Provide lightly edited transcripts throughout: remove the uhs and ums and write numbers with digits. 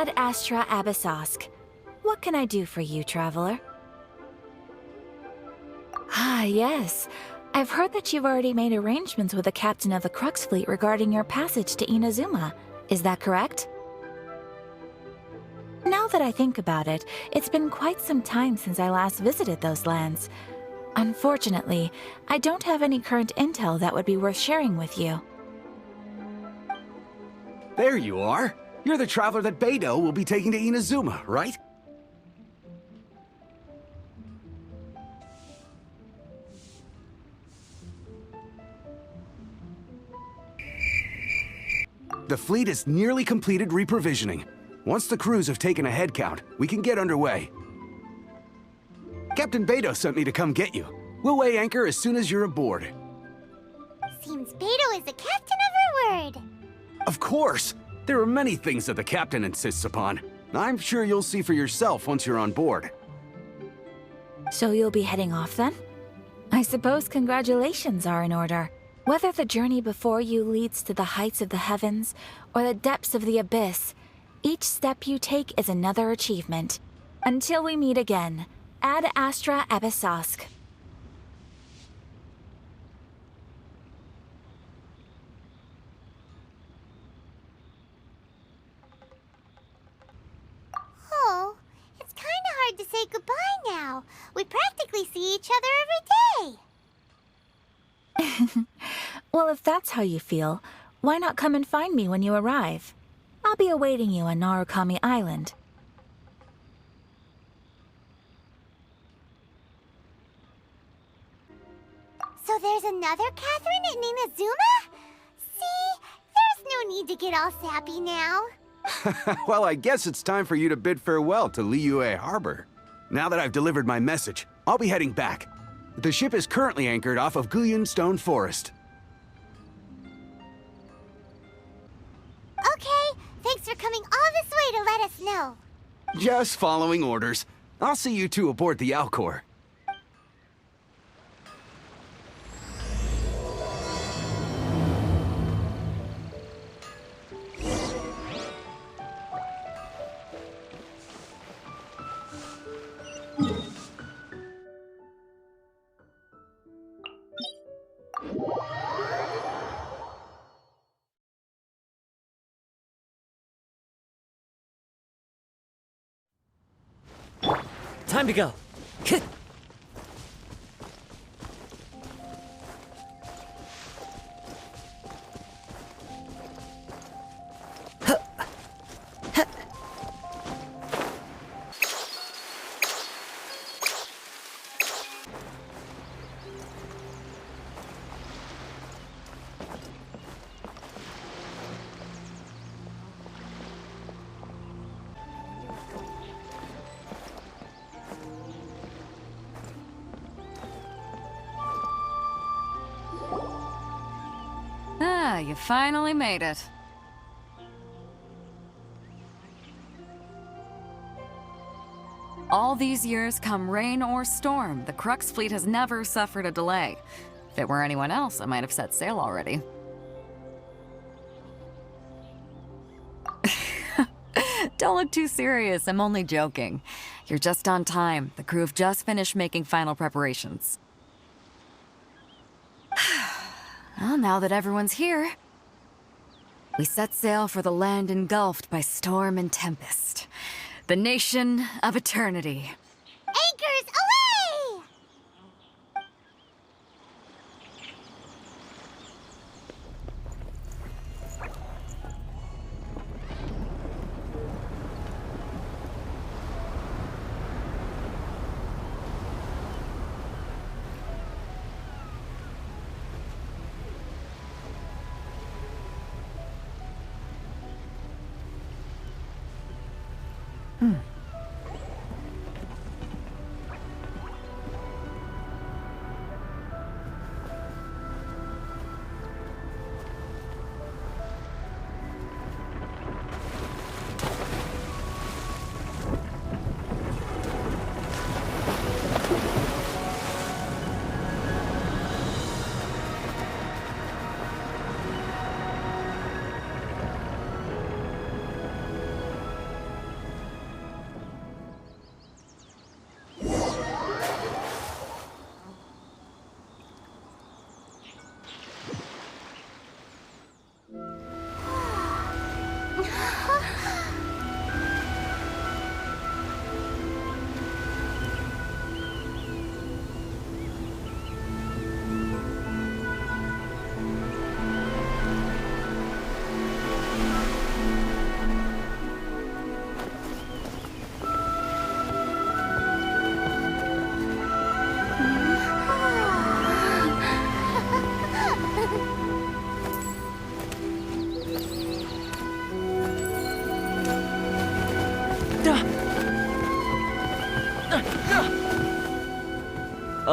Ad Astra Abyssosk. What can I do for you, traveler? Ah, yes. I've heard that you've already made arrangements with the captain of the Crux fleet regarding your passage to Inazuma. Is that correct? Now that I think about it, it's been quite some time since I last visited those lands. Unfortunately, I don't have any current intel that would be worth sharing with you. There you are. You're the traveler that Beidou will be taking to Inazuma, right? The fleet is nearly completed reprovisioning. Once the crews have taken a head count, we can get underway. Captain Beidou sent me to come get you. We'll weigh anchor as soon as you're aboard. Seems Beidou is the captain of her word. Of course! There are many things that the captain insists upon. I'm sure you'll see for yourself once you're on board. So you'll be heading off then? I suppose congratulations are in order. Whether the journey before you leads to the heights of the heavens or the depths of the abyss, each step you take is another achievement. Until we meet again, Ad Astra Abyssosk. Oh, it's kinda hard to say goodbye now. We practically see each other every day. Well, if that's how you feel, why not come and find me when you arrive? I'll be awaiting you on Narukami Island. So there's another Catherine in Inazuma? See? There's no need to get all sappy now. Well, I guess it's time for you to bid farewell to Liyue Harbor. Now that I've delivered my message, I'll be heading back. The ship is currently anchored off of Guyun Stone Forest. Okay, thanks for coming all this way to let us know. Just following orders. I'll see you two aboard the Alcor. Time to go. Ah, you finally made it. All these years, come rain or storm, the Crux fleet has never suffered a delay. If it were anyone else, I might have set sail already. Don't look too serious, I'm only joking. You're just on time. The crew have just finished making final preparations. Well, now that everyone's here, we set sail for the land engulfed by storm and tempest. The nation of eternity. Anchors away!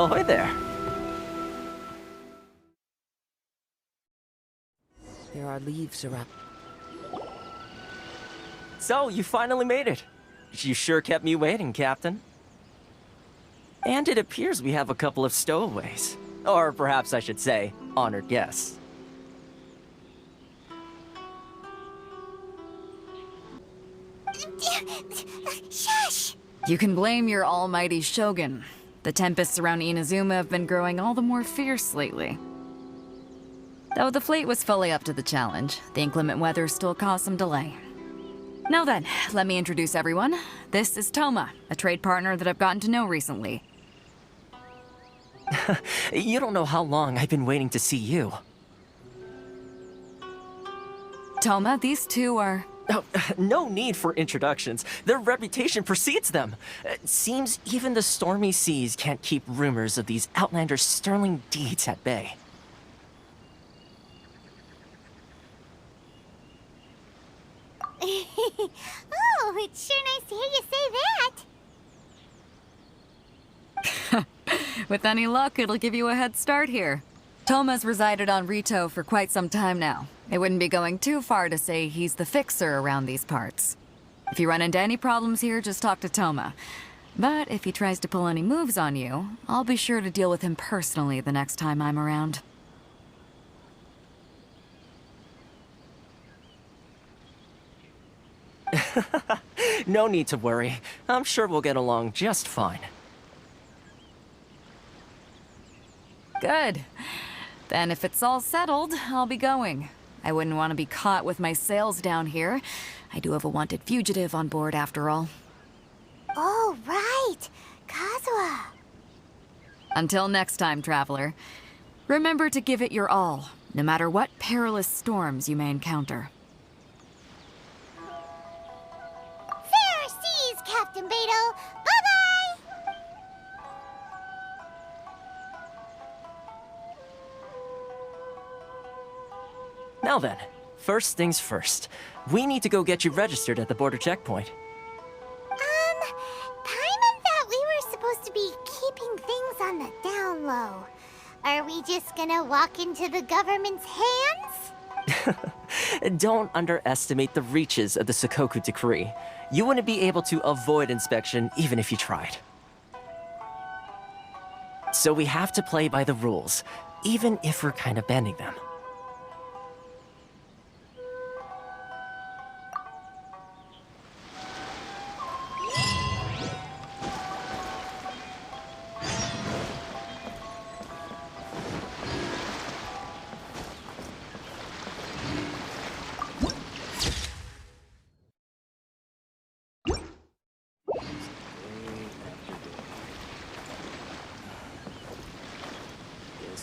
Ahoy there. There are leaves around. So, you finally made it. You sure kept me waiting, Captain. And it appears we have a couple of stowaways. Or perhaps I should say, honored guests. Shush! You can blame your almighty shogun. The tempests around Inazuma have been growing all the more fierce lately. Though the fleet was fully up to the challenge, the inclement weather still caused some delay. Now then, let me introduce everyone. This is Toma, a trade partner that I've gotten to know recently. You don't know how long I've been waiting to see you. Toma, these two are... Oh, no need for introductions. Their reputation precedes them. Seems even the stormy seas can't keep rumors of these outlanders' sterling deeds at bay. Oh, it's sure nice to hear you say that. With any luck, it'll give you a head start here. Toma's resided on Rito for quite some time now. It wouldn't be going too far to say he's the fixer around these parts. If you run into any problems here, just talk to Toma. But if he tries to pull any moves on you, I'll be sure to deal with him personally the next time I'm around. No need to worry. I'm sure we'll get along just fine. Good. Then if it's all settled, I'll be going. I wouldn't want to be caught with my sails down here. I do have a wanted fugitive on board after all. Oh, right. Kazuha. Until next time, traveler. Remember to give it your all, no matter what perilous storms you may encounter. Fair seas, Captain Beidou. Bye-bye! Now then, first things first. We need to go get you registered at the border checkpoint. Paimon thought we were supposed to be keeping things on the down low. Are we just gonna walk into the government's hands? Don't underestimate the reaches of the Sakoku Decree. You wouldn't be able to avoid inspection even if you tried. So we have to play by the rules, even if we're kind of bending them.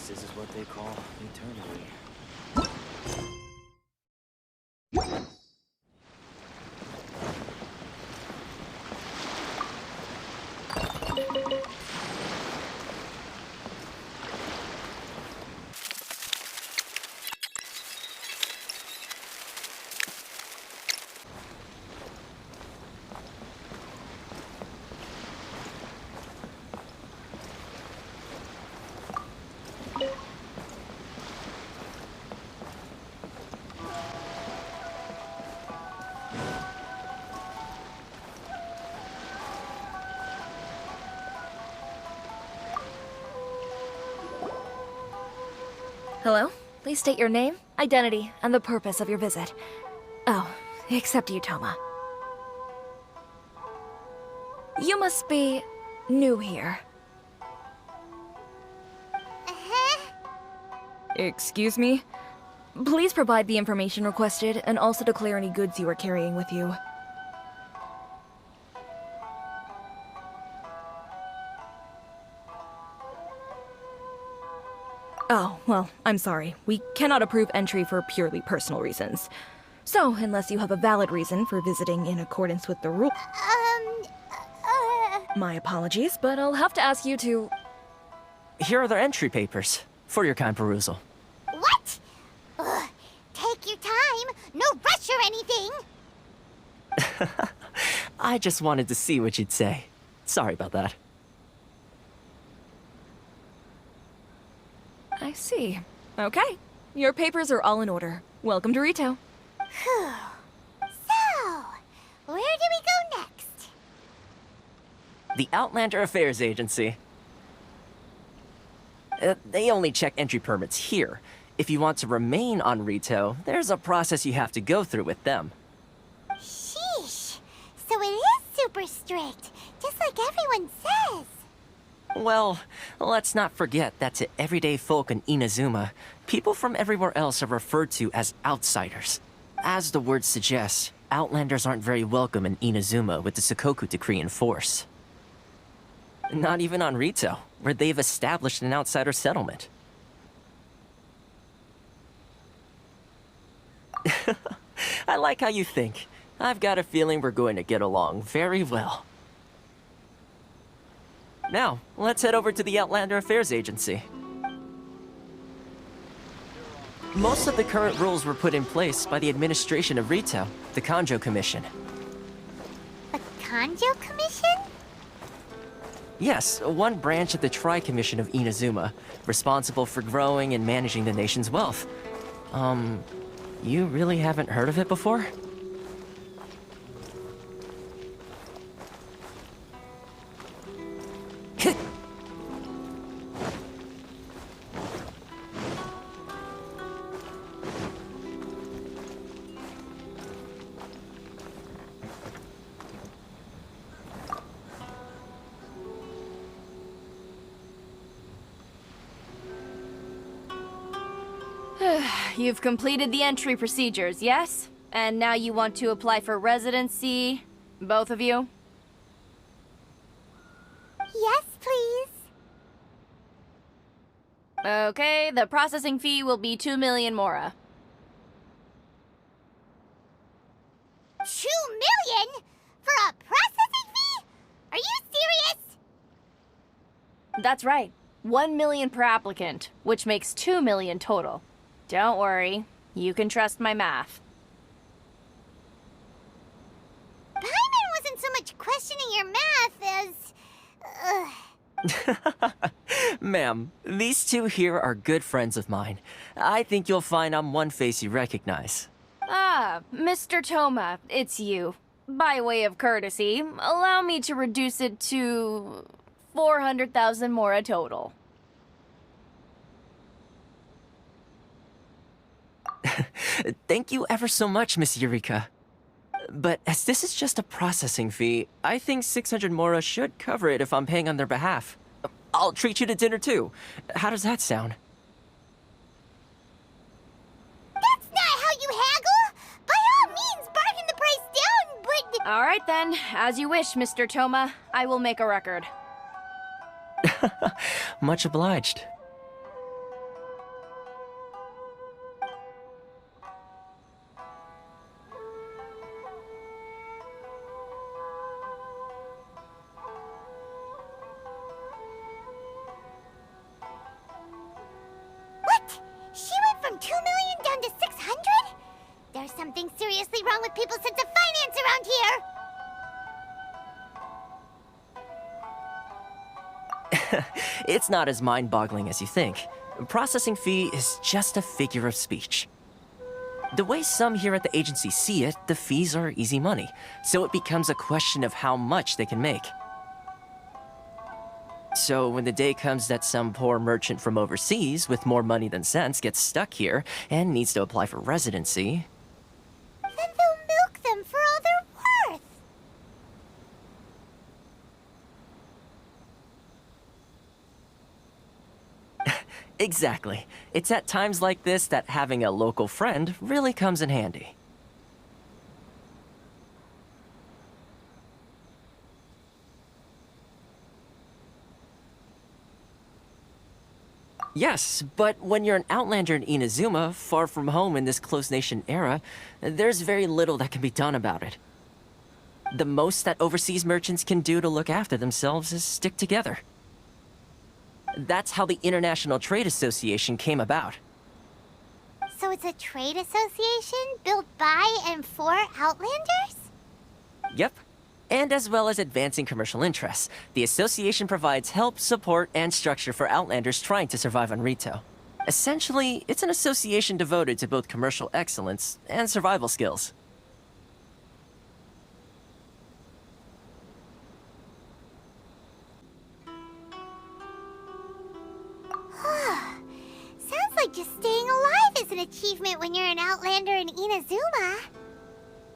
This is what they call eternity. Hello? Please state your name, identity, and the purpose of your visit. Oh, except you, Toma. You must be new here. Excuse me? Please provide the information requested and also declare any goods you are carrying with you. Oh, well, I'm sorry. We cannot approve entry for purely personal reasons. So, unless you have a valid reason for visiting in accordance with the rule... My apologies, but I'll have to ask you to... Here are their entry papers, for your kind perusal. What? Ugh, take your time. No rush or anything. I just wanted to see what you'd say. Sorry about that. I see. Okay. Your papers are all in order. Welcome to Rito. Whew. So, where do we go next? The Outlander Affairs Agency. They only check entry permits here. If you want to remain on Rito, there's a process you have to go through with them. Sheesh. So it is super strict, just like everyone says. Well, let's not forget that to everyday folk in Inazuma, people from everywhere else are referred to as outsiders. As the word suggests, Outlanders aren't very welcome in Inazuma with the Sakoku Decree in force. Not even on Rito, where they've established an outsider settlement. I like how you think. I've got a feeling we're going to get along very well. Now, let's head over to the Outlander Affairs Agency. Most of the current rules were put in place by the administration of Rito, the Kanjo Commission. The Kanjo Commission? Yes, one branch of the Tri-Commission of Inazuma, responsible for growing and managing the nation's wealth. You really haven't heard of it before? You've completed the entry procedures, yes? And now you want to apply for residency? Both of you? Yes, please. Okay, the processing fee will be 2 million mora. 2 million? For a processing fee? Are you serious? That's right. 1 million per applicant, which makes 2 million total. Don't worry, you can trust my math. Paimon wasn't so much questioning your math as... Ma'am, these two here are good friends of mine. I think you'll find I'm one face you recognize. Ah, Mr. Toma, it's you. By way of courtesy, allow me to reduce it to 400,000 mora total. Thank you ever so much, Miss Eureka. But as this is just a processing fee, I think 600 mora should cover it if I'm paying on their behalf. I'll treat you to dinner too. How does that sound? That's not how you haggle! By all means, bargain the price down, but... All right then, as you wish, Mr. Toma. I will make a record. Much obliged. What? She went from 2 million down to 600? There's something seriously wrong with people's sense of finance around here! It's not as mind-boggling as you think. Processing fee is just a figure of speech. The way some here at the agency see it, the fees are easy money, so it becomes a question of how much they can make. So when the day comes that some poor merchant from overseas with more money than sense gets stuck here and needs to apply for residency... Then they'll milk them for all they're worth! Exactly. It's at times like this that having a local friend really comes in handy. Yes, but when you're an outlander in Inazuma, far from home in this close nation era, there's very little that can be done about it. The most that overseas merchants can do to look after themselves is stick together. That's how the International Trade Association came about. So it's a trade association built by and for Outlanders? Yep. And as well as advancing commercial interests, the association provides help, support, and structure for Outlanders trying to survive on Rito. Essentially, it's an association devoted to both commercial excellence and survival skills. Sounds like just staying alive is an achievement when you're an Outlander in Inazuma.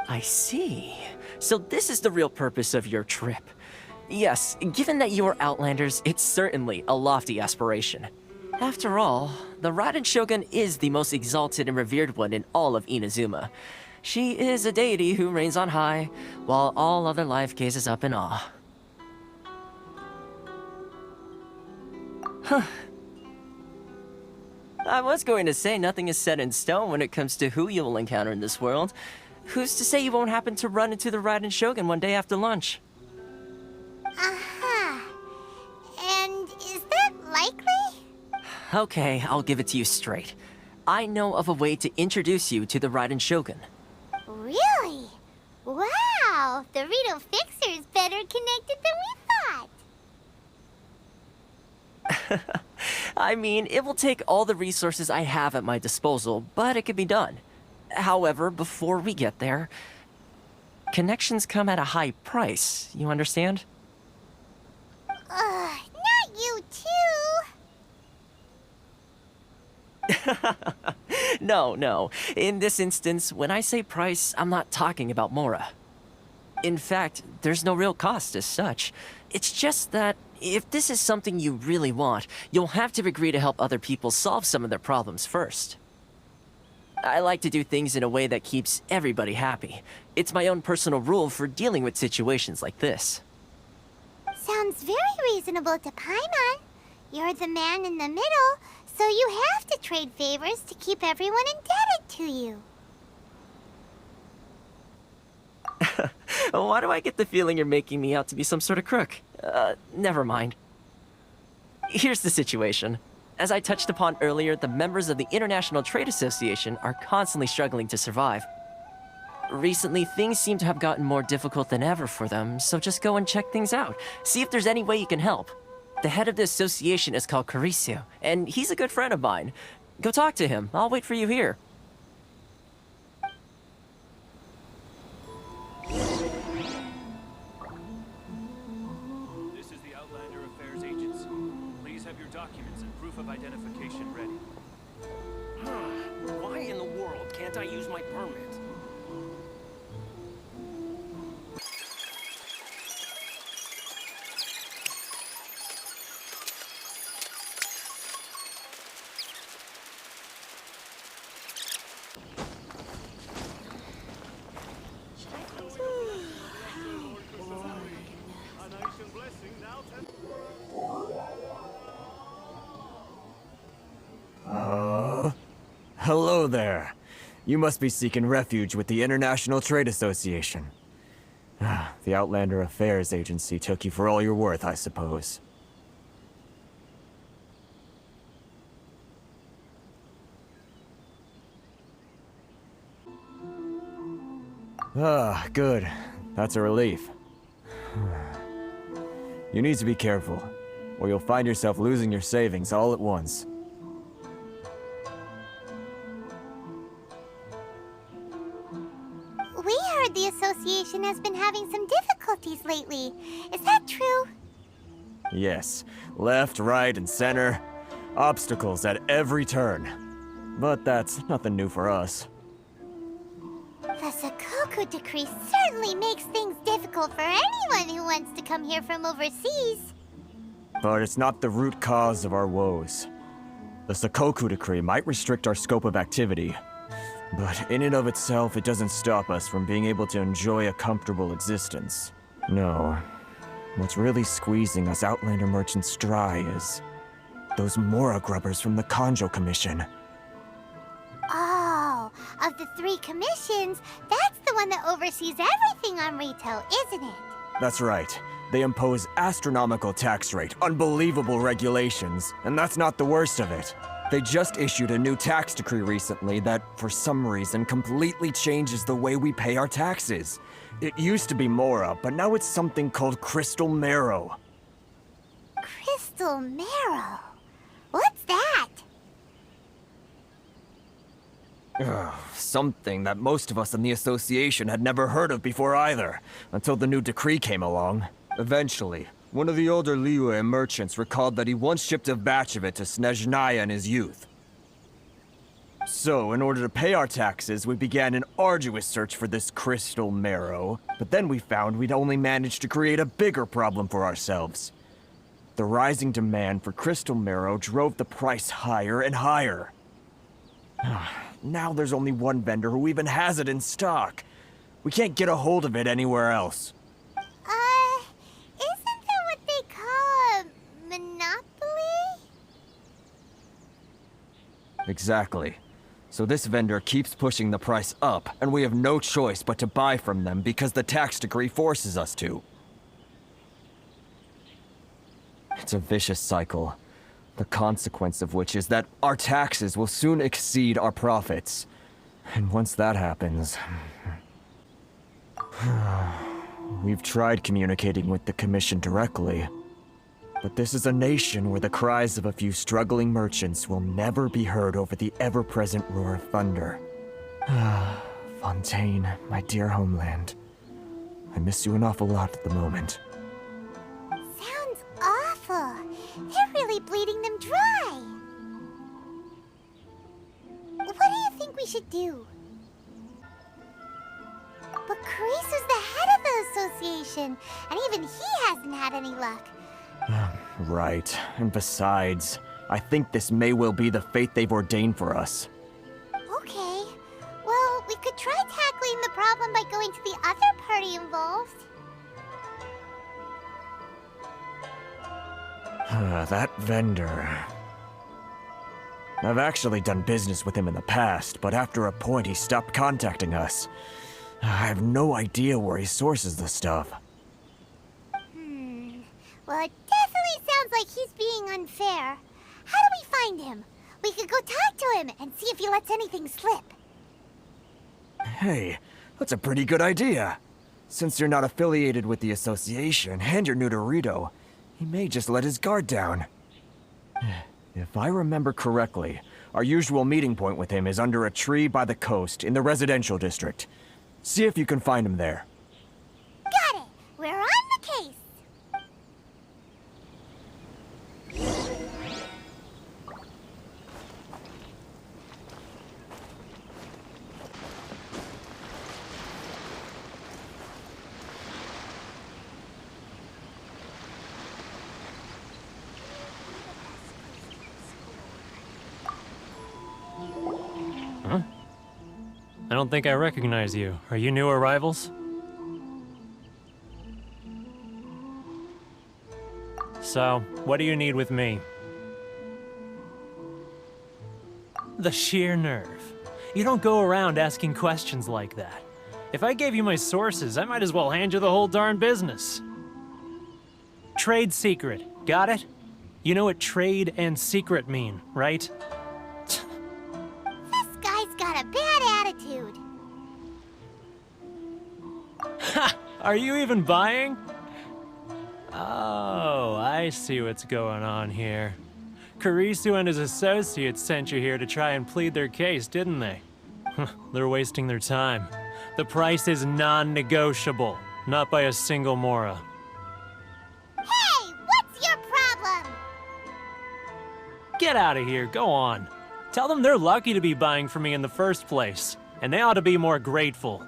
I see. So this is the real purpose of your trip. Yes, given that you are Outlanders, it's certainly a lofty aspiration. After all, the Raiden Shogun is the most exalted and revered one in all of Inazuma. She is a deity who reigns on high, while all other life gazes up in awe. Huh. I was going to say nothing is set in stone when it comes to who you will encounter in this world. Who's to say you won't happen to run into the Raiden Shogun one day after lunch? Uh-huh. And is that likely? Okay, I'll give it to you straight. I know of a way to introduce you to the Raiden Shogun. Really? Wow! The Rito Fixer's better connected than we thought. I mean, it will take all the resources I have at my disposal, but it can be done. However, before we get there, connections come at a high price, you understand? Not you too. No. In this instance, when I say price, I'm not talking about Mora. In fact, there's no real cost as such. It's just that if this is something you really want, you'll have to agree to help other people solve some of their problems first. I like to do things in a way that keeps everybody happy. It's my own personal rule for dealing with situations like this. Sounds very reasonable to Paimon. You're the man in the middle, so you have to trade favors to keep everyone indebted to you. Why do I get the feeling you're making me out to be some sort of crook? Never mind. Here's the situation. As I touched upon earlier, the members of the International Trade Association are constantly struggling to survive. Recently, things seem to have gotten more difficult than ever for them, so just go and check things out. See if there's any way you can help. The head of the association is called Caricio, and he's a good friend of mine. Go talk to him. I'll wait for you here. This is the Outlander Affairs Agency. Please have your documents and proof of identification ready. Why in the world can't I use my permit? Hello there. You must be seeking refuge with the International Trade Association. The Outlander Affairs Agency took you for all you're worth, I suppose. Good. That's a relief. You need to be careful, or you'll find yourself losing your savings all at once. We heard the association has been having some difficulties lately. Is that true? Yes. Left, right, and center. Obstacles at every turn. But that's nothing new for us. The Sakoku decree certainly makes things difficult for anyone who wants to come here from overseas. But it's not the root cause of our woes. The Sakoku decree might restrict our scope of activity, but in and of itself, it doesn't stop us from being able to enjoy a comfortable existence. No. What's really squeezing us Outlander merchants dry is those Mora grubbers from the Kanjo Commission. Oh, of the 3 commissions, that's the one that oversees everything on retail, isn't it? That's right. They impose astronomical tax rate, unbelievable regulations, and that's not the worst of it. They just issued a new tax decree recently that, for some reason, completely changes the way we pay our taxes. It used to be Mora, but now it's something called Crystal Marrow. Crystal Marrow? What's that? Something that most of us in the association had never heard of before either, until the new decree came along. Eventually, one of the older Liyue merchants recalled that he once shipped a batch of it to Snezhnaya in his youth. So, in order to pay our taxes, we began an arduous search for this crystal marrow, but then we found we'd only managed to create a bigger problem for ourselves. The rising demand for crystal marrow drove the price higher and higher. Now there's only one vendor who even has it in stock. We can't get a hold of it anywhere else. Isn't that what they call a monopoly? Exactly. So this vendor keeps pushing the price up, and we have no choice but to buy from them because the tax decree forces us to. It's a vicious cycle, the consequence of which is that our taxes will soon exceed our profits. And once that happens... We've tried communicating with the Commission directly, but this is a nation where the cries of a few struggling merchants will never be heard over the ever-present roar of thunder. Fontaine, my dear homeland. I miss you an awful lot at the moment. Sounds awful. They're really bleeding them dry. What do you think we should do? But Carice was the head of the association, and even he hasn't had any luck. Right. And besides, I think this may well be the fate they've ordained for us. Okay. Well, we could try tackling the problem by going to the other party involved. That vendor... I've actually done business with him in the past, but after a point he stopped contacting us. I have no idea where he sources the stuff. Well, it definitely sounds like he's being unfair. How do we find him? We could go talk to him and see if he lets anything slip. Hey, that's a pretty good idea. Since you're not affiliated with the association and you're new to Rito, he may just let his guard down. If I remember correctly, our usual meeting point with him is under a tree by the coast in the residential district. See if you can find him there. Got it! We're on the case! Huh? I don't think I recognize you. Are you new arrivals? So, what do you need with me? The sheer nerve. You don't go around asking questions like that. If I gave you my sources, I might as well hand you the whole darn business. Trade secret, got it? You know what trade and secret mean, right? This guy's got a bad attitude. Ha! Are you even buying? Oh, I see what's going on here. Karisu and his associates sent you here to try and plead their case, didn't they? They're wasting their time. The price is non-negotiable, not by a single Mora. Hey, what's your problem? Get out of here, go on. Tell them they're lucky to be buying from me in the first place, and they ought to be more grateful.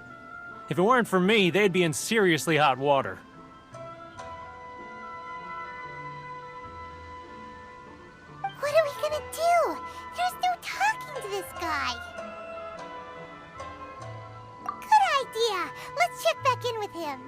If it weren't for me, they'd be in seriously hot water. What are we gonna do? There's no talking to this guy. Good idea. Let's check back in with him.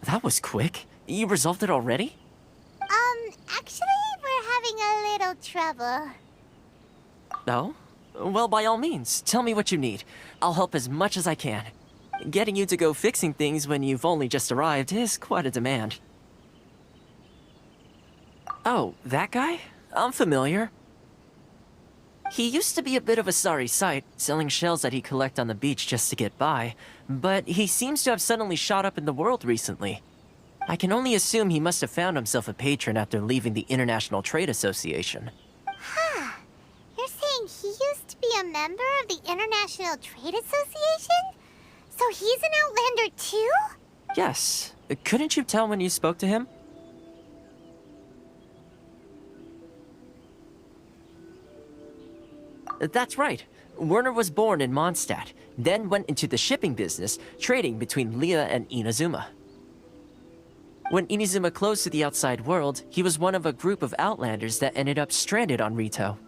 That was quick. You resolved it already? Actually, we're having a little trouble. No? Well, by all means, tell me what you need. I'll help as much as I can. Getting you to go fixing things when you've only just arrived is quite a demand. Oh, that guy? I'm familiar. He used to be a bit of a sorry sight, selling shells that he collect on the beach just to get by, but he seems to have suddenly shot up in the world recently. I can only assume he must have found himself a patron after leaving the International Trade Association. Huh. You're saying he used to be a member of the International Trade Association? So he's an Outlander too? Yes. Couldn't you tell when you spoke to him? That's right. Werner was born in Mondstadt, then went into the shipping business, trading between Leah and Inazuma. When Inazuma closed to the outside world, he was one of a group of Outlanders that ended up stranded on Rito.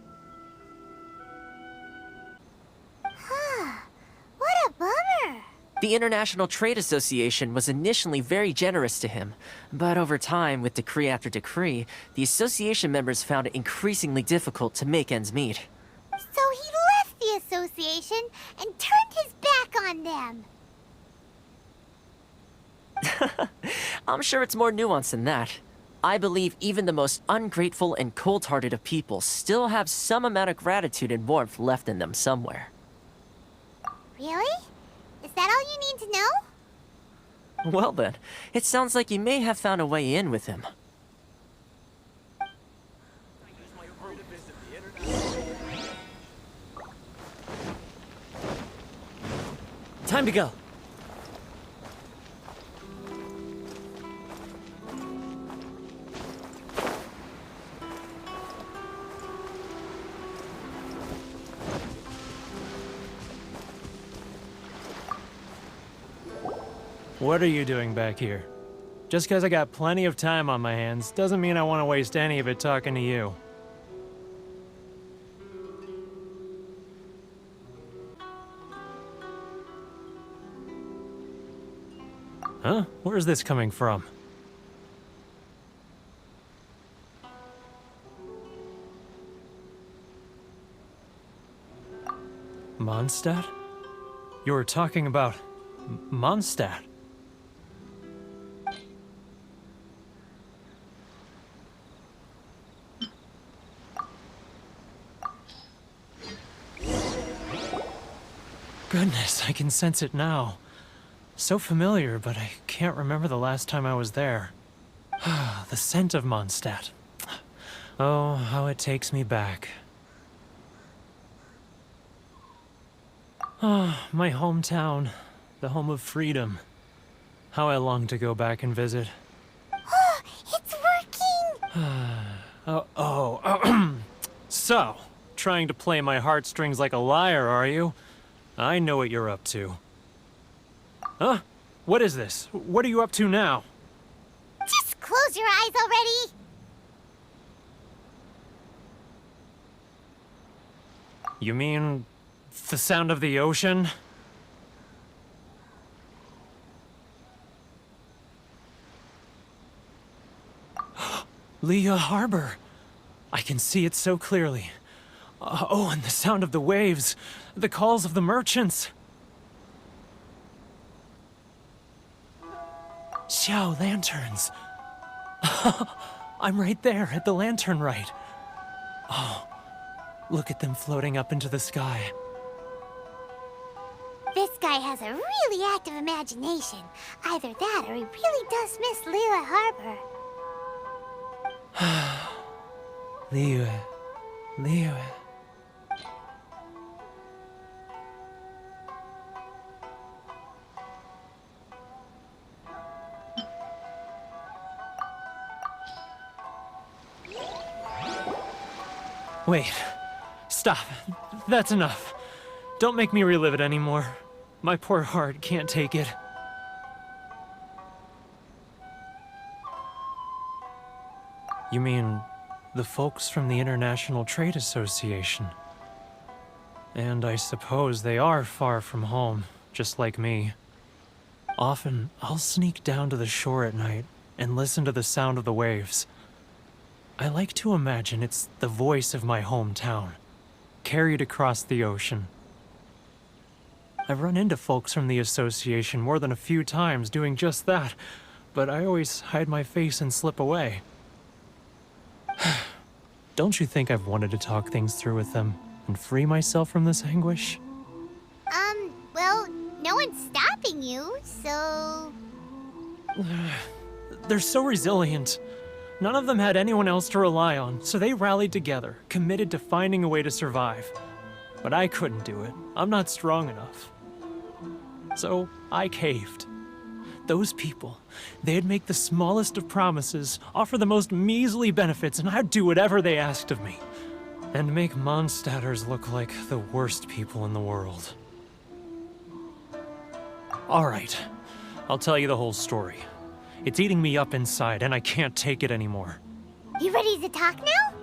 What a bummer. The International Trade Association was initially very generous to him, but over time, with decree after decree, the association members found it increasingly difficult to make ends meet. So he left the association and turned his back on them. I'm sure it's more nuanced than that. I believe even the most ungrateful and cold-hearted of people still have some amount of gratitude and warmth left in them somewhere. Really? Is that all you need to know? Well then, it sounds like you may have found a way in with him. Time to go. What are you doing back here? Just because I got plenty of time on my hands doesn't mean I want to waste any of it talking to you. Huh? Where's this coming from? Mondstadt? You were talking about Mondstadt. Goodness, I can sense it now. So familiar, but I can't remember the last time I was there. The scent of Mondstadt. Oh, how it takes me back. Oh, my hometown. The home of freedom. How I long to go back and visit. Oh, it's working! So, trying to play my heartstrings like a liar, are you? I know what you're up to. Huh? What is this? What are you up to now? Just close your eyes already! You mean the sound of the ocean? Leah Harbor. I can see it so clearly. Oh, and the sound of the waves. The calls of the merchants. Xiao lanterns. I'm right there at the lantern right. Oh, look at them floating up into the sky. This guy has a really active imagination. Either that or he really does miss Liyue Harbor. Liyue. Wait. Stop. That's enough. Don't make me relive it anymore. My poor heart can't take it. You mean the folks from the International Trade Association? And I suppose they are far from home, just like me. Often, I'll sneak down to the shore at night and listen to the sound of the waves. I like to imagine it's the voice of my hometown, carried across the ocean. I've run into folks from the association more than a few times doing just that, but I always hide my face and slip away. Don't you think I've wanted to talk things through with them, and free myself from this anguish? Well, no one's stopping you, so... They're so resilient. None of them had anyone else to rely on, so they rallied together, committed to finding a way to survive. But I couldn't do it. I'm not strong enough. So I caved. Those people, they'd make the smallest of promises, offer the most measly benefits, and I'd do whatever they asked of me. And make Mondstadters look like the worst people in the world. Alright, I'll tell you the whole story. It's eating me up inside, and I can't take it anymore. You ready to talk now?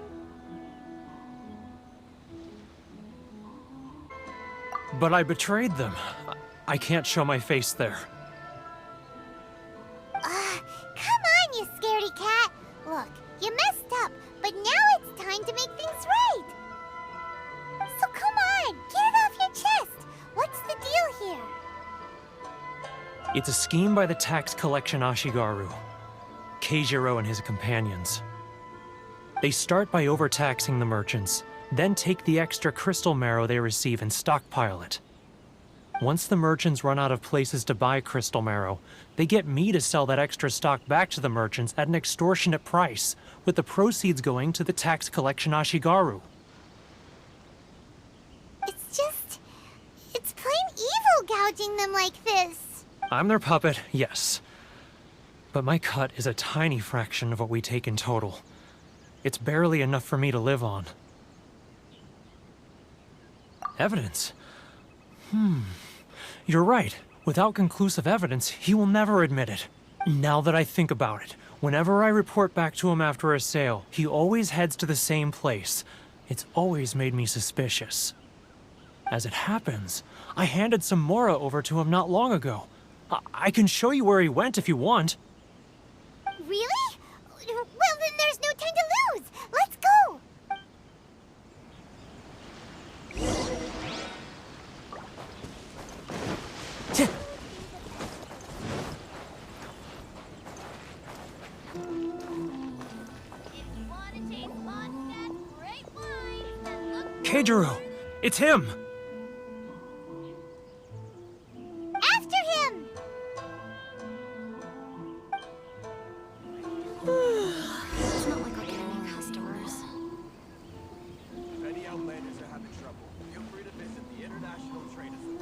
But I betrayed them. I can't show my face there. Come on, you scaredy cat. Look, you messed up, but now it's time to make things right. So come on, get it off your chest. What's the deal here? It's a scheme by the tax collection Ashigaru, Keijiro and his companions. They start by overtaxing the merchants, then take the extra crystal marrow they receive and stockpile it. Once the merchants run out of places to buy crystal marrow, they get me to sell that extra stock back to the merchants at an extortionate price, with the proceeds going to the tax collection Ashigaru. It's plain evil gouging them like this. I'm their puppet, yes. But my cut is a tiny fraction of what we take in total. It's barely enough for me to live on. Evidence? You're right. Without conclusive evidence, he will never admit it. Now that I think about it, whenever I report back to him after a sale, he always heads to the same place. It's always made me suspicious. As it happens, I handed some Mora over to him not long ago. I can show you where he went if you want. Really? Well, then there's no time to lose. Let's go. Keijiro! It's him! After him! It's not like I'll get any customers. If any Outlanders are having trouble, feel free to visit the International Trade Association.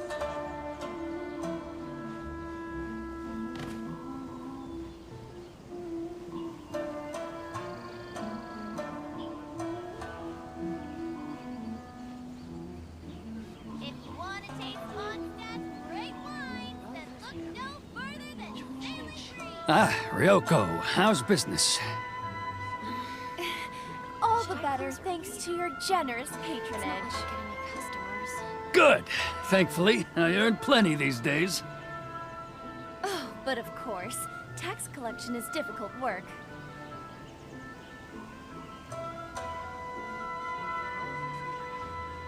If you want to taste Mondstadt's great wine, then look no further than Sailing Free. Ah, Ryoko, how's business? All the better thanks to your generous patronage. Get any customers. Good. Thankfully, I earn plenty these days. Oh, but of course, tax collection is difficult work.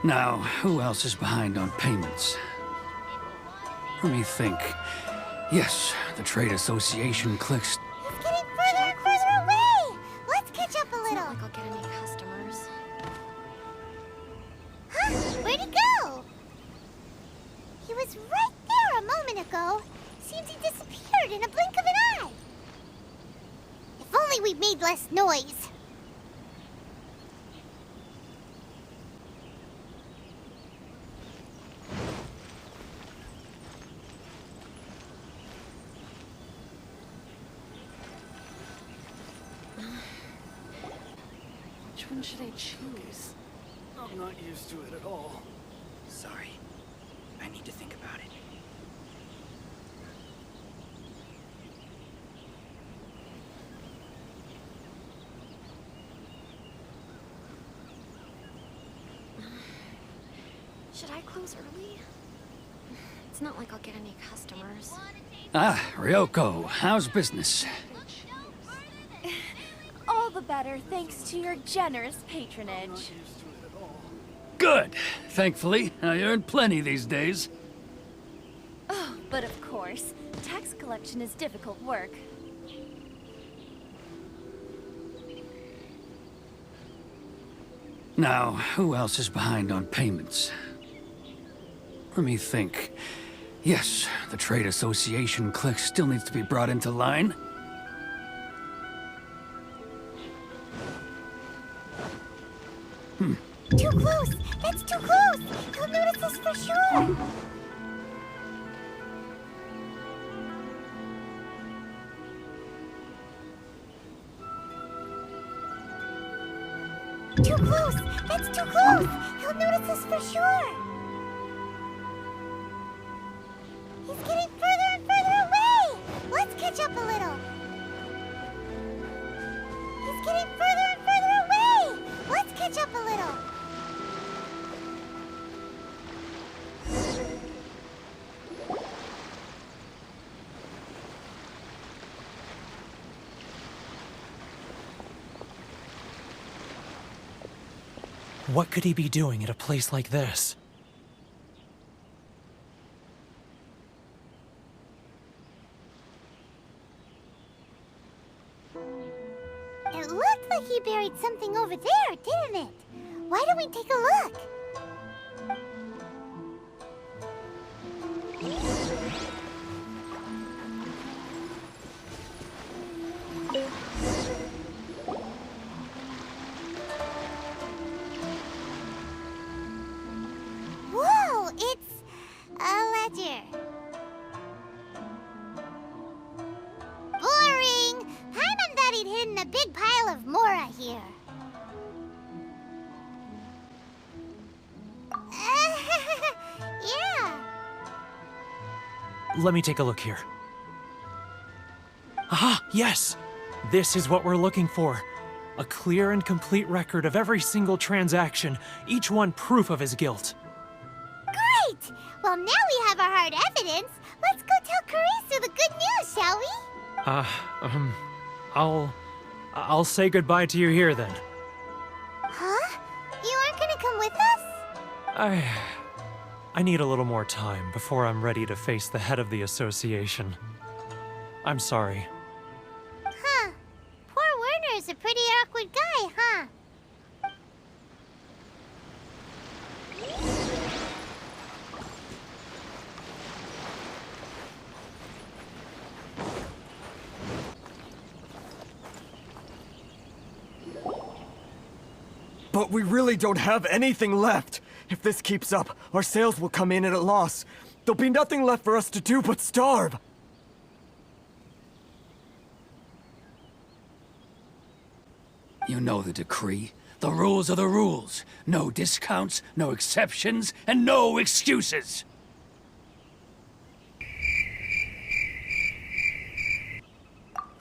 Now, who else is behind on payments? Let me think. Yes, the Trade Association clicks. He's getting further and further away. Let's catch up a It's not little. like I'll get any customers. Huh? Where'd he go? He was right there a moment ago. Seems he disappeared in a blink of an eye. If only we made less noise. Which one should I choose? I'm not used to it at all. Sorry. I need to think about it. Should I close early? It's not like I'll get any customers. Ah, Ryoko, how's business? All the better thanks to your generous patronage. Good. Thankfully, I earn plenty these days. Oh, but of course, tax collection is difficult work. Now, who else is behind on payments? Let me think. Yes, the Trade Association clique still needs to be brought into line. Too close! That's too close! He'll notice us for sure! Too close! That's too close! He'll notice us for sure! He's getting further and further away! Let's catch up a little! He's getting further and further away! Let's catch up a little! What could he be doing at a place like this? It looked like he buried something over there, didn't it? Why don't we take a look? Whoa, it's a ledger. Boring! Paimon thought he'd hidden a big pile of Mora here. Yeah. Let me take a look here. Aha! Yes! This is what we're looking for. A clear and complete record of every single transaction, each one proof of his guilt. Great! Well, now we have our hard evidence. Let's go tell Karisu the good news, shall we? I'll say goodbye to you here then. Huh? You aren't gonna come with us? I need a little more time before I'm ready to face the head of the association. I'm sorry. Huh. Poor Werner's a pretty awkward guy, huh? But we really don't have anything left. If this keeps up, our sales will come in at a loss. There'll be nothing left for us to do but starve. You know the decree. The rules are the rules. No discounts, no exceptions, and no excuses.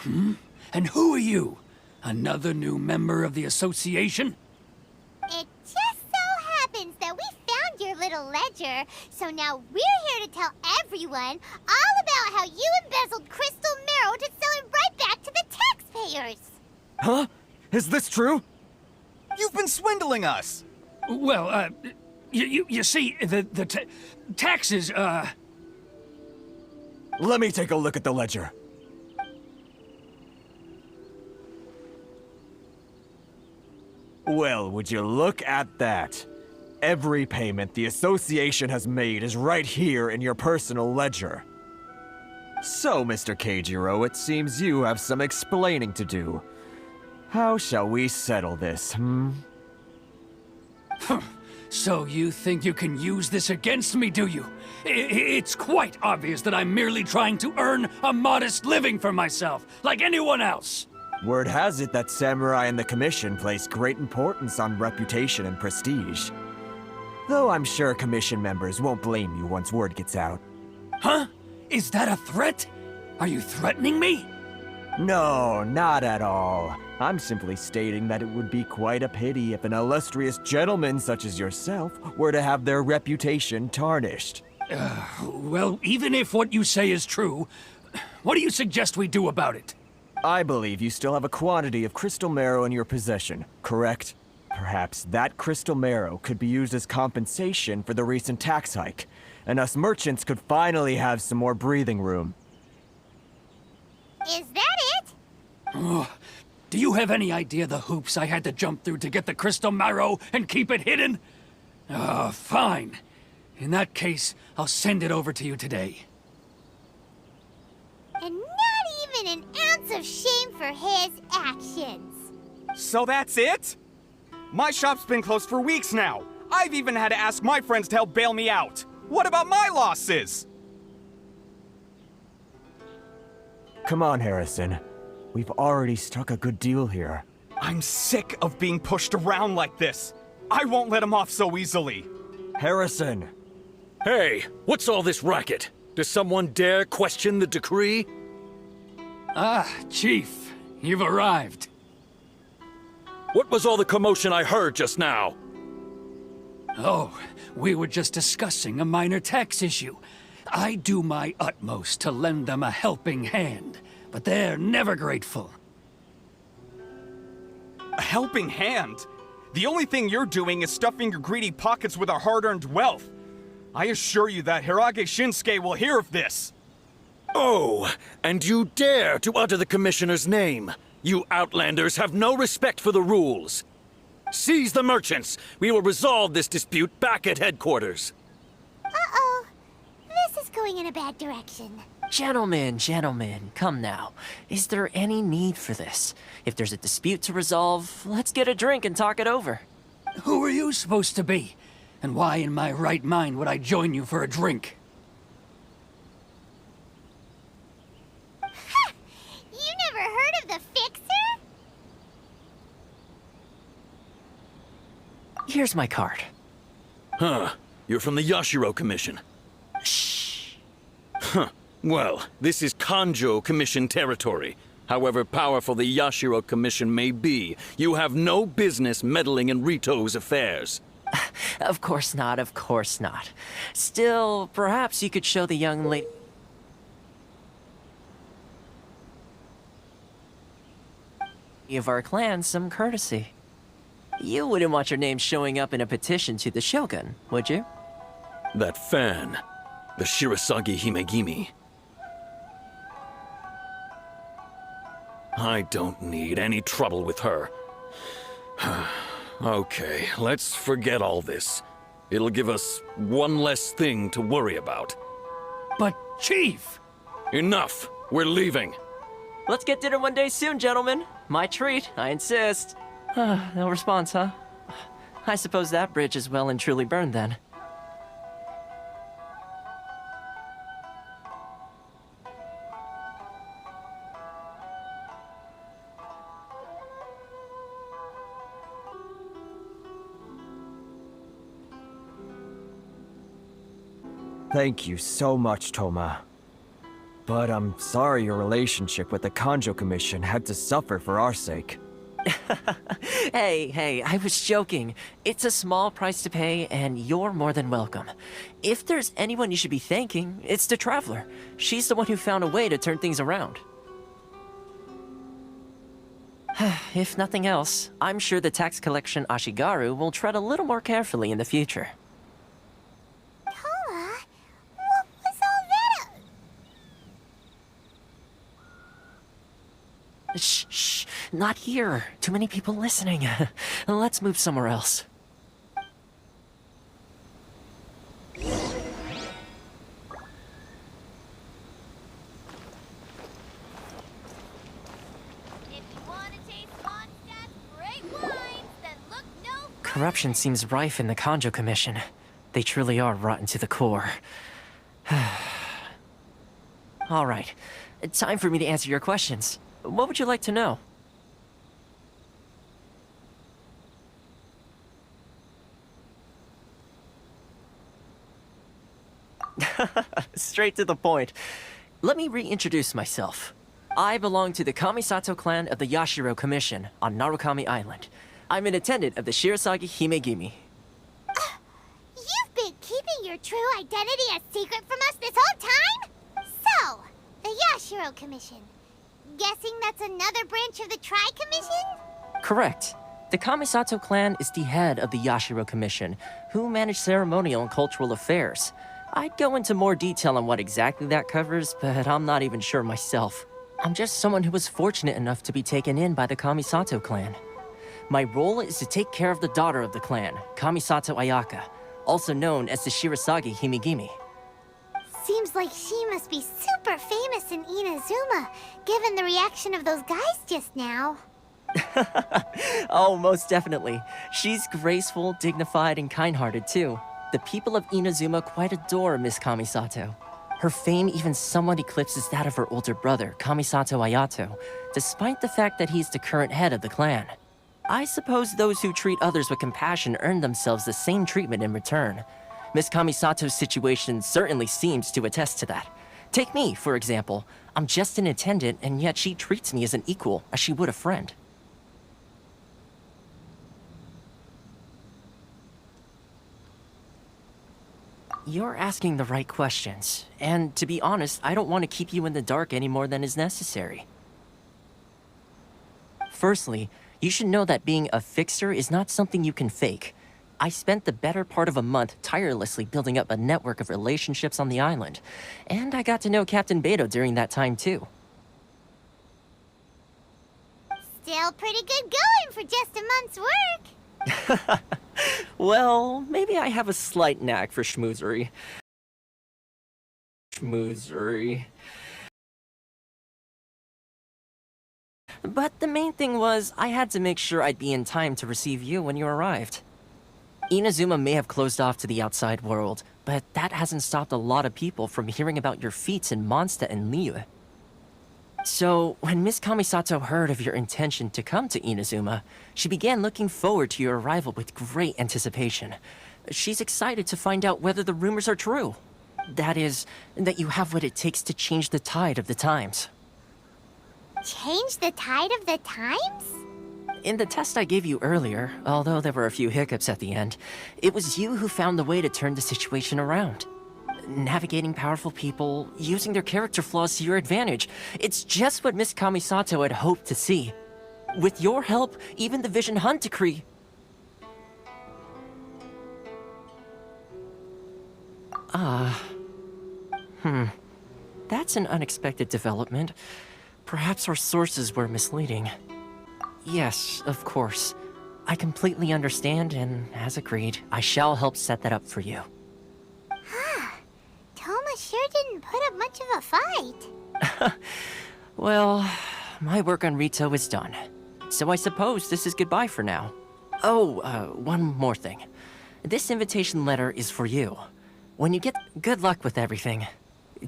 And who are you? Another new member of the association? It just so happens that we found your little ledger, so now we're here to tell everyone all about how you embezzled crystal marrow to sell it right back to the taxpayers. Huh? Is this true? You've been swindling us! Well, you see, the taxes, Let me take a look at the ledger. Well, would you look at that? Every payment the association has made is right here in your personal ledger. So, Mr. Keijiro, it seems you have some explaining to do. How shall we settle this, So you think you can use this against me, do you? It's quite obvious that I'm merely trying to earn a modest living for myself, like anyone else. Word has it that Samurai and the Commission place great importance on reputation and prestige. Though I'm sure Commission members won't blame you once word gets out. Huh? Is that a threat? Are you threatening me? No, not at all. I'm simply stating that it would be quite a pity if an illustrious gentleman such as yourself were to have their reputation tarnished. Well, even if what you say is true, what do you suggest we do about it? I believe you still have a quantity of crystal marrow in your possession, correct? Perhaps that crystal marrow could be used as compensation for the recent tax hike, and us merchants could finally have some more breathing room. Is that it? Do you have any idea the hoops I had to jump through to get the crystal marrow and keep it hidden? Fine. In that case, I'll send it over to you today. And not even an ounce of shame for his actions. So that's it? My shop's been closed for weeks now. I've even had to ask my friends to help bail me out. What about my losses? Come on, Harrison. We've already struck a good deal here. I'm sick of being pushed around like this. I won't let him off so easily. Harrison! Hey, what's all this racket? Does someone dare question the decree? Ah, Chief, you've arrived. What was all the commotion I heard just now? Oh, we were just discussing a minor tax issue. I do my utmost to lend them a helping hand, but they're never grateful. A helping hand? The only thing you're doing is stuffing your greedy pockets with our hard-earned wealth. I assure you that Hirage Shinsuke will hear of this. Oh, and you dare to utter the Commissioner's name. You Outlanders have no respect for the rules. Seize the merchants. We will resolve this dispute back at headquarters. Uh-oh. This is going in a bad direction. Gentlemen, come now. Is there any need for this? If there's a dispute to resolve, let's get a drink and talk it over. Who are you supposed to be? And why in my right mind would I join you for a drink? Ha! You never heard of the Fixer? Here's my card. Huh. You're from the Yashiro Commission. Shh. Huh. Well, this is Kanjo Commission territory. However powerful the Yashiro Commission may be, you have no business meddling in Rito's affairs. Of course not, of course not. Still, perhaps you could show the young lady of our clan some courtesy. You wouldn't want your name showing up in a petition to the Shogun, would you? That fan, the Shirasagi Himegimi. I don't need any trouble with her. Okay, let's forget all this. It'll give us one less thing to worry about. But, Chief! Enough! We're leaving. Let's get dinner one day soon, gentlemen. My treat, I insist. No response, huh? I suppose that bridge is well and truly burned then. Thank you so much, Toma. But I'm sorry your relationship with the Kanjo Commission had to suffer for our sake. Hey, I was joking. It's a small price to pay, and you're more than welcome. If there's anyone you should be thanking, it's the Traveler. She's the one who found a way to turn things around. If nothing else, I'm sure the tax collection Ashigaru will tread a little more carefully in the future. Toma? What was all that? Shh, not here. Too many people listening. Let's move somewhere else. Corruption seems rife in the Kanjo Commission. They truly are rotten to the core. All right, time for me to answer your questions. What would you like to know? Straight to the point. Let me reintroduce myself. I belong to the Kamisato clan of the Yashiro Commission on Narukami Island. I'm an attendant of the Shirasagi Himegimi. You've been keeping your true identity a secret from us this whole time? So, the Yashiro Commission. Guessing that's another branch of the Tri-Commission? Correct. The Kamisato clan is the head of the Yashiro Commission, who manage ceremonial and cultural affairs. I'd go into more detail on what exactly that covers, but I'm not even sure myself. I'm just someone who was fortunate enough to be taken in by the Kamisato clan. My role is to take care of the daughter of the clan, Kamisato Ayaka, also known as the Shirasagi Himigimi. Seems like she must be super famous in Inazuma, given the reaction of those guys just now. Oh, most definitely. She's graceful, dignified, and kind-hearted too. The people of Inazuma quite adore Miss Kamisato. Her fame even somewhat eclipses that of her older brother, Kamisato Ayato, despite the fact that he's the current head of the clan. I suppose those who treat others with compassion earn themselves the same treatment in return. Miss Kamisato's situation certainly seems to attest to that. Take me, for example. I'm just an attendant, and yet she treats me as an equal, as she would a friend. You're asking the right questions, and to be honest, I don't want to keep you in the dark any more than is necessary. Firstly, you should know that being a fixer is not something you can fake. I spent the better part of a month tirelessly building up a network of relationships on the island, and I got to know Captain Beto during that time too. Still pretty good going for just a month's work. Well, maybe I have a slight knack for schmoozery. But the main thing was, I had to make sure I'd be in time to receive you when you arrived. Inazuma may have closed off to the outside world, but that hasn't stopped a lot of people from hearing about your feats in Mondstadt and Liyue. So, when Miss Kamisato heard of your intention to come to Inazuma, she began looking forward to your arrival with great anticipation. She's excited to find out whether the rumors are true. That is, that you have what it takes to change the tide of the times. Change the tide of the times? In the test I gave you earlier, although there were a few hiccups at the end, it was you who found the way to turn the situation around. Navigating powerful people, using their character flaws to your advantage. It's just what Miss Kamisato had hoped to see. With your help, even the Vision Hunt decree... That's an unexpected development. Perhaps our sources were misleading. Yes, of course. I completely understand, and as agreed, I shall help set that up for you. Toma sure didn't put up much of a fight. Well, my work on Rito is done. So I suppose this is goodbye for now. Oh, one more thing. This invitation letter is for you. When you get... Good luck with everything.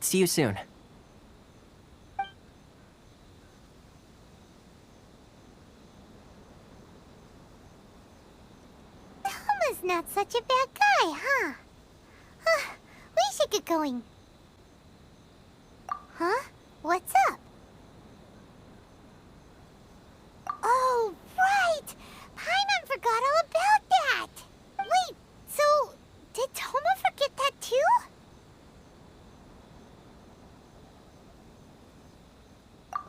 See you soon. Toma's not such a bad guy, huh? We should get going. Huh? What's up? Oh, right! Paimon forgot all about that! Wait, so... did Toma forget that too?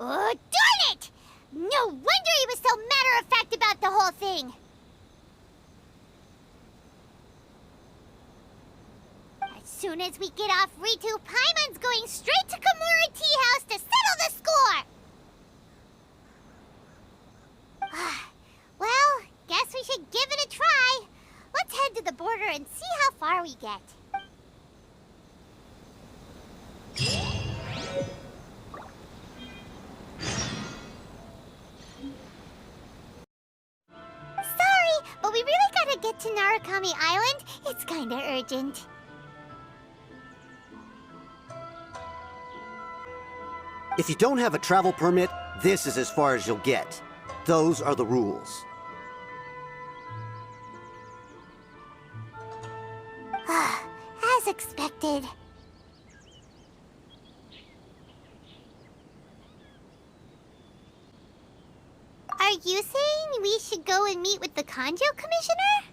Oh, darn it! No wonder he was so matter-of-fact about the whole thing! As soon as we get off Ritu, Paimon's going straight to Komura Tea House to settle the score! Well, guess we should give it a try. Let's head to the border and see how far we get. Sorry, but we really gotta get to Narukami Island. It's kinda urgent. If you don't have a travel permit, this is as far as you'll get. Those are the rules. As expected. Are you saying we should go and meet with the Kanjo Commissioner?